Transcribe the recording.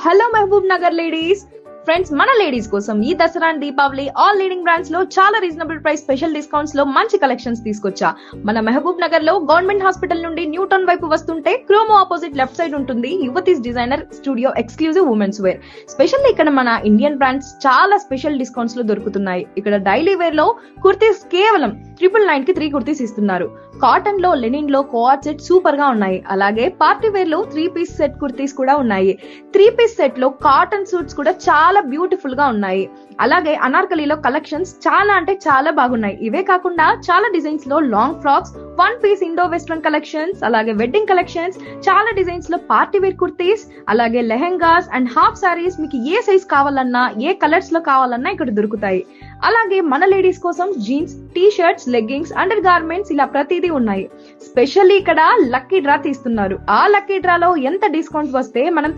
Hello Mahabubnagar ladies friends, మన ladies కోసం ఈ Dasara and Deepavali all leading brands లో చాలా రీజనబుల్ ప్రైస్ స్పెషల్ డిస్కౌంట్స్ లో మంచి కలెక్షన్స్ తీసుకొచ్చా. మన మహబూబ్ నగర్ లో గవర్నమెంట్ హాస్పిటల్ నుండి న్యూటన్ వైపు వస్తుంటే క్రోమో ఆపోజిట్ లెఫ్ట్ సైడ్ ఉంటుంది Yuvathis designer studio exclusive women's wear. Specially ఇక్కడ మన ఇండియన్ బ్రాండ్స్ చాలా స్పెషల్ డిస్కౌంట్స్ లో దొరుకుతున్నాయి. ఇక్కడ డైలీ వేర్ లో కుర్తీస్ కేవలం 999 కి 3 కుర్తీస్ ఇస్తున్నారు. కాటన్ లో, లెనిన్ లో కోఆట్ సెట్ సూపర్ గా ఉన్నాయి. అలాగే పార్టీ వేర్ లో 3 పీస్ సెట్ కుర్తీస్ కూడా ఉన్నాయి. 3 పీస్ సెట్ లో కాటన్ సూట్స్ కూడా చాలా బ్యూటిఫుల్ గా ఉన్నాయి. అలాగే అనార్కలిలో కలెక్షన్స్ చాలా అంటే చాలా బాగున్నాయి. ఇవే కాకుండా చాలా డిజైన్స్ లో long frocks, 1 piece Indo western collections, అలాగే వెడ్డింగ్ కలెక్షన్స్, చాలా డిజైన్స్ లో పార్టీ వేర్ కుర్తీస్, అలాగే లెహెంగాస్ అండ్ హాఫ్ సారీస్ మీకు ఏ సైజ్ కావాలన్నా, ఏ కలర్స్ లో కావాలన్నా ఇక్కడ దొరుకుతాయి. అలాగే మన లేడీస్ కోసం jeans, T shirts, leggings, under garments ఇలా ప్రతిదీ ఉన్నాయి. స్పెషల్లీ ఇక్కడ లక్కీ డ్రా తీస్తున్నారు. ఆ లక్కీ డ్రాలో ఎంత డిస్కౌంట్ వస్తే మనం